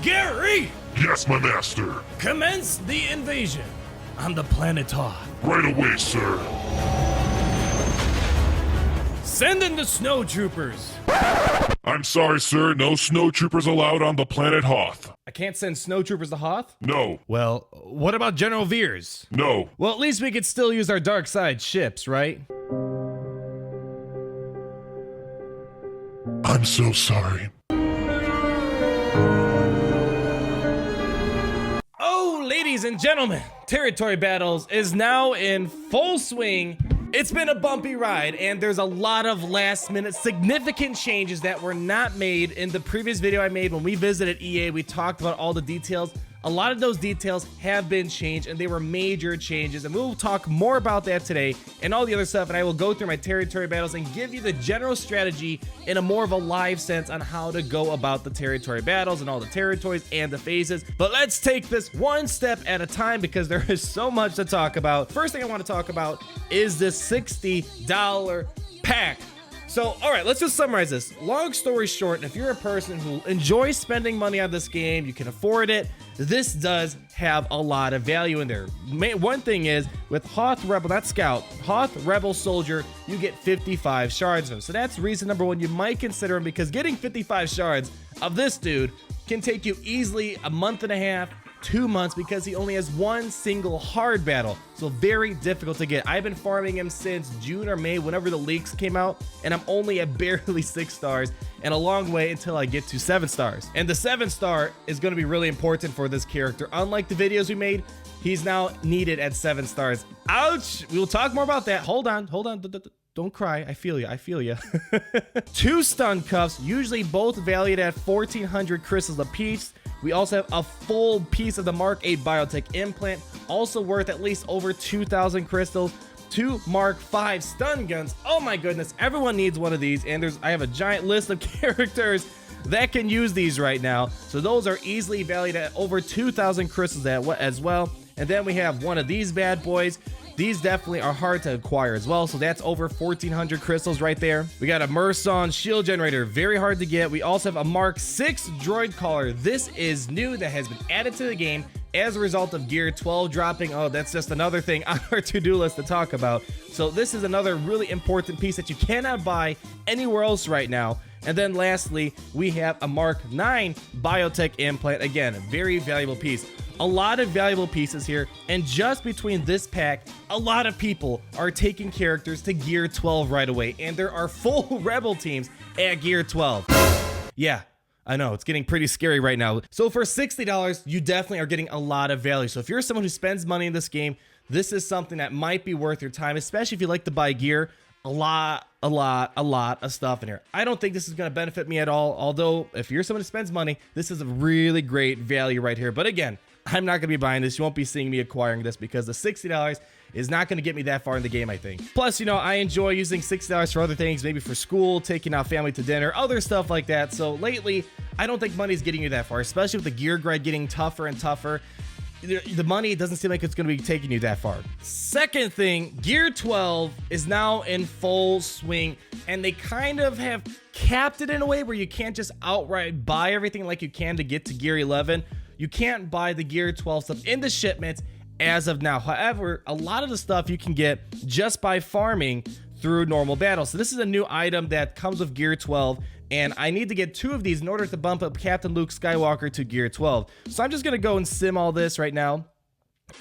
Gary! Yes, my master. Commence the invasion on the planet Hoth. Right away, sir. Send in the snow troopers. I'm sorry, sir. No snow troopers allowed on the planet Hoth. I can't send snow troopers to Hoth? No. Well, what about General Veers? No. Well, at least we could still use our dark side ships, right? I'm so sorry. Oh, ladies and gentlemen, Territory Battles is now in full swing. It's been a bumpy ride, and there's a lot of last-minute significant changes that were not made in the previous video I made when we visited EA. We talked about all the details. A lot of those details have been changed, and they were major changes, and we'll talk more about that today and all the other stuff, and I will go through my territory battles and give you the general strategy in a more of a live sense on how to go about the territory battles and all the territories and the phases. But let's take this one step at a time because there is so much to talk about. First thing I want to talk about is this $60 pack. So, all right, let's just summarize this. Long story short, if you're a person who enjoys spending money on this game, you can afford it, this does have a lot of value in there. One thing is, with Hoth Rebel, not Scout, Hoth Rebel Soldier, you get 55 shards of him. So that's reason number one you might consider him, because getting 55 shards of this dude can take you easily a month and a half, 2 months, because he only has one single hard battle, so very difficult to get. I've been farming him since June or May, whenever the leaks came out, and I'm only at barely 6 stars and a long way until I get to 7 stars. And the 7-star is going to be really important for this character. Unlike the videos we made, he's now needed at 7 stars. Ouch! We will talk more about that. Hold on. Don't cry. I feel you. 2 stun cuffs, usually both valued at 1,400 crystals apiece. We also have a full piece of the Mark 8 biotech implant, also worth at least over 2,000 crystals. 2 Mark 5 stun guns. Oh my goodness, everyone needs one of these, and I have a giant list of characters that can use these right now. So those are easily valued at over 2,000 crystals as well. And then we have one of these bad boys. These definitely are hard to acquire as well, so that's over 1,400 crystals right there. We got a Merson shield generator, very hard to get. We also have a Mark 6 droid collar. This is new, that has been added to the game as a result of Gear 12 dropping. Oh, that's just another thing on our to-do list to talk about. So this is another really important piece that you cannot buy anywhere else right now. And then lastly, we have a Mark 9 biotech implant. Again, a very valuable piece. A lot of valuable pieces here, and just between this pack, a lot of people are taking characters to Gear 12 right away, and there are full Rebel teams at Gear 12. Yeah, I know, it's getting pretty scary right now. So for $60, you definitely are getting a lot of value. So if you're someone who spends money in this game, this is something that might be worth your time, especially if you like to buy gear. A lot of stuff in here. I don't think this is going to benefit me at all, although if you're someone who spends money, this is a really great value right here. But again, I'm not going to be buying this. You won't be seeing me acquiring this because the $60 is not going to get me that far in the game, I think. Plus, you know, I enjoy using $60 for other things, maybe for school, taking out family to dinner, other stuff like that. So lately, I don't think money's getting you that far, especially with the gear grind getting tougher and tougher. The money doesn't seem like it's going to be taking you that far. Second thing, Gear 12 is now in full swing, and they kind of have capped it in a way where you can't just outright buy everything like you can to get to Gear 11. You can't buy the Gear 12 stuff in the shipments as of now. However, a lot of the stuff you can get just by farming through normal battles. So this is a new item that comes with Gear 12, and I need to get 2 of these in order to bump up Captain Luke Skywalker to Gear 12. So I'm just gonna go and sim all this right now,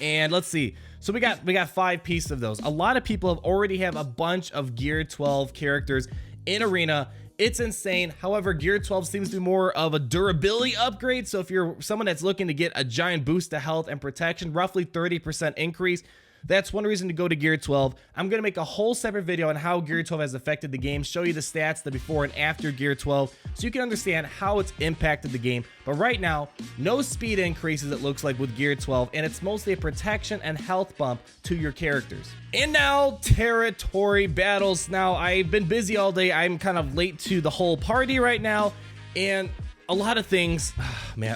and let's see. So we got 5 pieces of those. A lot of people already have a bunch of Gear 12 characters in Arena. It's insane. However, Gear 12 seems to be more of a durability upgrade. So if you're someone that's looking to get a giant boost to health and protection, roughly 30% increase, that's one reason to go to Gear 12. I'm going to make a whole separate video on how Gear 12 has affected the game, show you the stats, the before and after Gear 12, so you can understand how it's impacted the game. But right now, no speed increases, it looks like, with Gear 12, and it's mostly a protection and health bump to your characters. And now, territory battles. Now, I've been busy all day. I'm kind of late to the whole party right now, and a lot of things,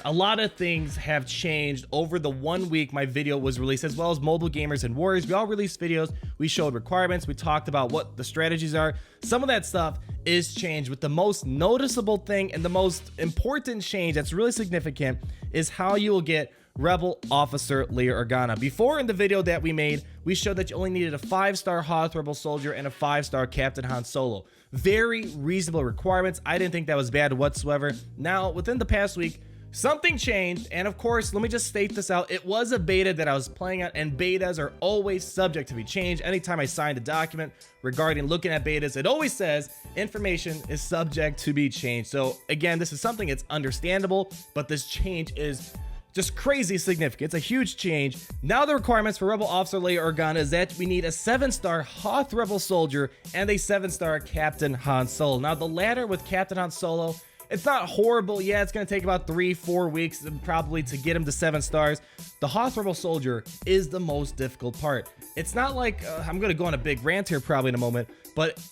a lot of things have changed over the 1 week my video was released, as well as Mobile Gamers and Warriors. We all released videos, we showed requirements, we talked about what the strategies are. Some of that stuff is changed, with the most noticeable thing and the most important change that's really significant is how you will get Rebel Officer Leia Organa. Before, in the video that we made, we showed that you only needed a 5-star Hoth Rebel Soldier and a 5-star Captain Han Solo. Very reasonable requirements. I didn't think that was bad whatsoever. Now, within the past week, something changed, and of course, let me just state this out. It was a beta that I was playing at, and betas are always subject to be changed. Anytime I signed a document regarding looking at betas, it always says information is subject to be changed. So again, this is something that's understandable, but this change is just crazy significant. It's a huge change. Now the requirements for Rebel Officer Leia Organa is that we need a 7-star Hoth Rebel Soldier and a 7-star Captain Han Solo. Now the latter with Captain Han Solo, it's not horrible. Yeah, it's going to take about 3-4 weeks probably to get him to 7 stars. The Hoth Rebel Soldier is the most difficult part. It's not like, I'm going to go on a big rant here probably in a moment, but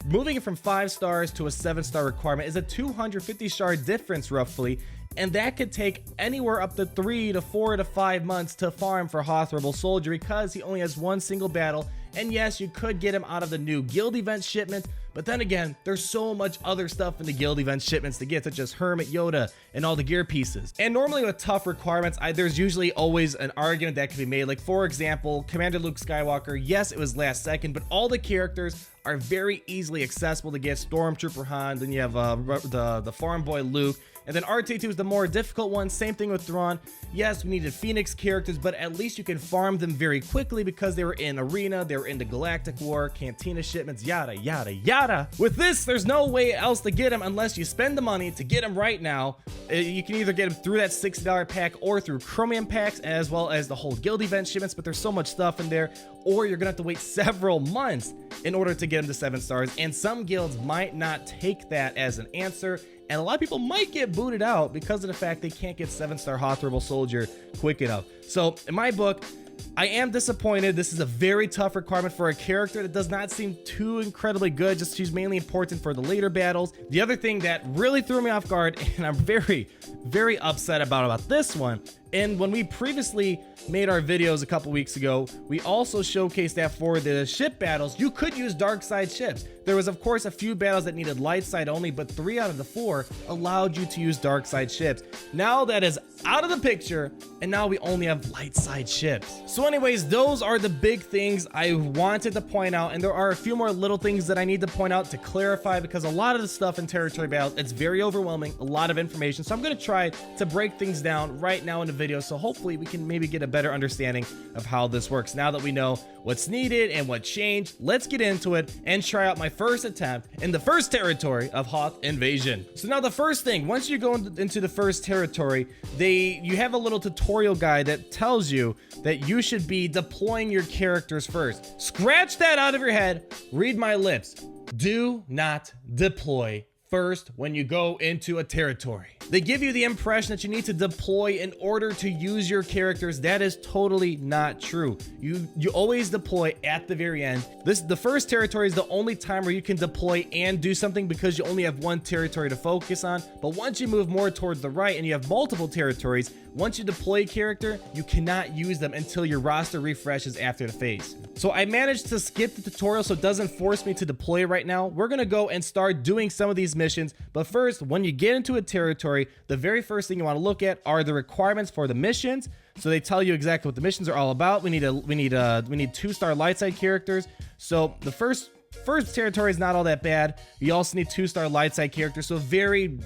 moving it from 5 stars to a 7-star requirement is a 250-star difference roughly, and that could take anywhere up to 3 to 4 to 5 months to farm for Hoth Rebel Soldier because he only has one single battle. And yes, you could get him out of the new guild event shipment, but then again, there's so much other stuff in the guild event shipments to get, such as Hermit Yoda and all the gear pieces. And normally with tough requirements, there's usually always an argument that can be made. Like for example, Commander Luke Skywalker, yes, it was last second, but all the characters are very easily accessible to get. Stormtrooper Han, then you have the farm boy Luke, and then RT2 is the more difficult one. Same thing with Thrawn. Yes, we needed Phoenix characters, but at least you can farm them very quickly because they were in Arena, they were in the Galactic War, Cantina shipments, yada, yada, yada. With this, there's no way else to get them unless you spend the money to get them right now. You can either get them through that $60 pack or through Chromium packs, as well as the whole guild event shipments, but there's so much stuff in there, or you're gonna have to wait several months in order to get them to 7 stars, and some guilds might not take that as an answer. And a lot of people might get booted out because of the fact they can't get 7-star Hoth Rebel Soldier quick enough. So in my book, I am disappointed. This is a very tough requirement for a character that does not seem too incredibly good. Just she's mainly important for the later battles. The other thing that really threw me off guard, and I'm very, very upset about this one, and when we previously made our videos a couple weeks ago, we also showcased that for the ship battles, you could use dark side ships. There was, of course, a few battles that needed light side only, but 3 out of the 4 allowed you to use dark side ships. Now that is out of the picture, and now we only have light side ships. So anyways, those are the big things I wanted to point out, and there are a few more little things that I need to point out to clarify, because a lot of the stuff in territory battles, it's very overwhelming, a lot of information. So I'm going to try to break things down right now in the video, so hopefully we can maybe get a better understanding of how this works. Now that we know what's needed and what changed, let's get into it and try out my first attempt in the first territory of Hoth Invasion. So now the first thing, once you go into the first territory, you have a little tutorial guide that tells you that you should be deploying your characters first. Scratch that out of your head, read my lips. Do not deploy first when you go into a territory. They give you the impression that you need to deploy in order to use your characters. That is totally not true. You always deploy at the very end. The first territory is the only time where you can deploy and do something because you only have one territory to focus on. But once you move more towards the right and you have multiple territories, once you deploy a character, you cannot use them until your roster refreshes after the phase. So I managed to skip the tutorial so it doesn't force me to deploy right now. We're gonna go and start doing some of these missions. But first, when you get into a territory, the very first thing you want to look at are the requirements for the missions. So they tell you exactly what the missions are all about. We need 2-star light side characters. So the first territory is not all that bad. You also need 2-star light side characters, so very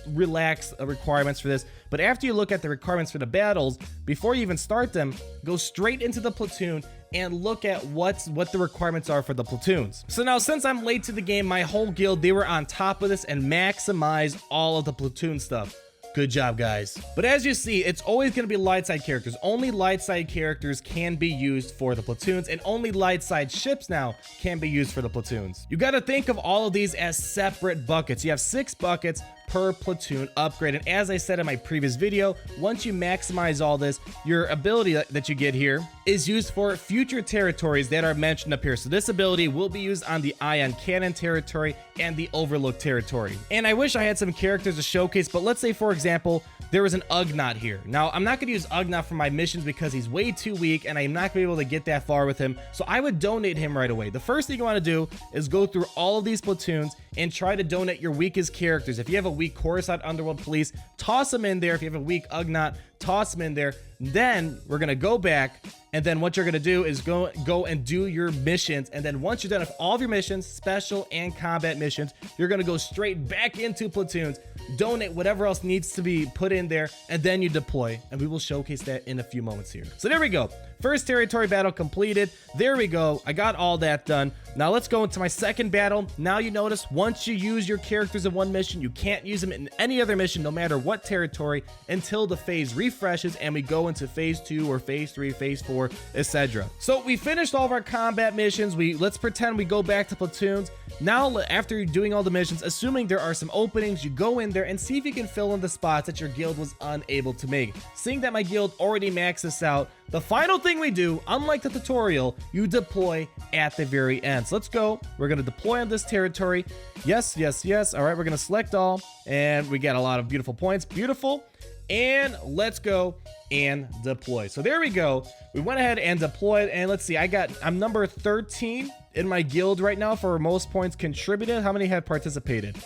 relaxed requirements for this. But after you look at the requirements for the battles, before you even start them, go straight into the platoon and look at what the requirements are for the platoons. So now, since I'm late to the game, my whole guild, they were on top of this and maximized all of the platoon stuff. Good job, guys. But as you see, it's always going to be light side characters. Only light side characters can be used for the platoons, and only light side ships now can be used for the platoons. You got to think of all of these as separate buckets. You have 6 buckets per platoon upgrade. And as I said in my previous video, once you maximize all this, your ability that you get here is used for future territories that are mentioned up here. So this ability will be used on the Ion Cannon territory and the Overlook territory. And I wish I had some characters to showcase, but let's say, for example, there was an Ugnaught here. Now, I'm not going to use Ugnaught for my missions because he's way too weak and I'm not going to be able to get that far with him. So I would donate him right away. The first thing you want to do is go through all of these platoons and try to donate your weakest characters. If you have a weak Coruscant Underworld Police, toss them in there. If you have a weak Ugnaught, toss them in there. Then we're going to go back, and then what you're going to do is go and do your missions. And then once you're done with all of your missions, special and combat missions, you're going to go straight back into platoons, donate whatever else needs to be put in there, and then you deploy. And we will showcase that in a few moments here. So there we go. First territory battle completed. There we go. I got all that done. Now let's go into my second battle. Now you notice once you use your characters in one mission, you can't use them in any other mission, no matter what territory, until the phase refreshes and we go into phase 2 or phase 3, phase 4, etc. So we finished all of our combat missions. Let's pretend we go back to platoons. Now, after you're doing all the missions, assuming there are some openings, you go in there and see if you can fill in the spots that your guild was unable to make. Seeing that my guild already maxed this out, the final thing we do, unlike the tutorial, you deploy at the very end. So let's go. We're going to deploy on this territory. Yes, yes, yes. All right, we're going to select all, and we get a lot of beautiful points. Beautiful. And let's go and deploy. So there we go. We went ahead and deployed, and let's see. I'm number 13 in my guild right now for most points contributed. How many have participated?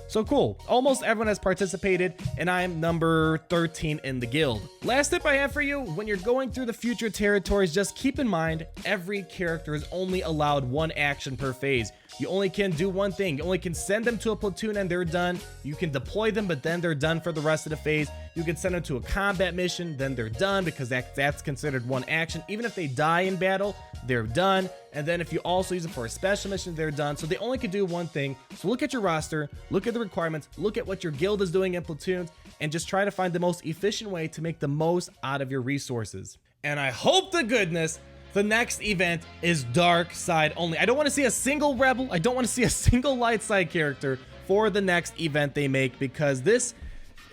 So cool. Almost everyone has participated, and I'm number 13 in the guild. Last tip I have for you, when you're going through the future territories, just keep in mind every character is only allowed one action per phase. You only can do one thing. You only can send them to a platoon and they're done. You can deploy them, but then they're done for the rest of the phase. You can send them to a combat mission, then they're done because that's considered one action. Even if they die in battle, they're done. And then if you also use them for a special mission, they're done. So they only can do one thing. So look at your roster, look at the requirements, look at what your guild is doing in platoons, and just try to find the most efficient way to make the most out of your resources. And I hope to goodness the next event is dark side only. I don't want to see a single rebel. I don't want to see a single light side character for the next event they make, because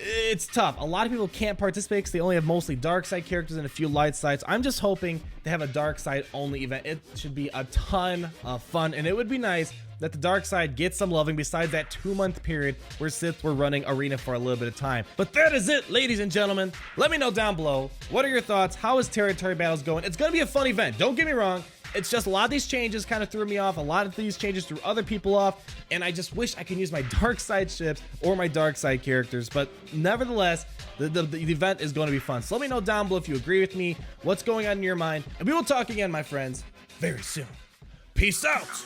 it's tough. A lot of people can't participate because they only have mostly dark side characters and a few light sides. I'm just hoping to have a dark side only event. It should be a ton of fun, and it would be nice that the dark side gets some loving besides that 2-month period where Sith were running Arena for a little bit of time. But that is it, ladies and gentlemen. Let me know down below. What are your thoughts? How is Territory Battles going? It's going to be a fun event. Don't get me wrong. It's just a lot of these changes kind of threw me off. A lot of these changes threw other people off. And I just wish I could use my dark side ships or my dark side characters. But nevertheless, the event is going to be fun. So let me know down below if you agree with me, what's going on in your mind. And we will talk again, my friends, very soon. Peace out.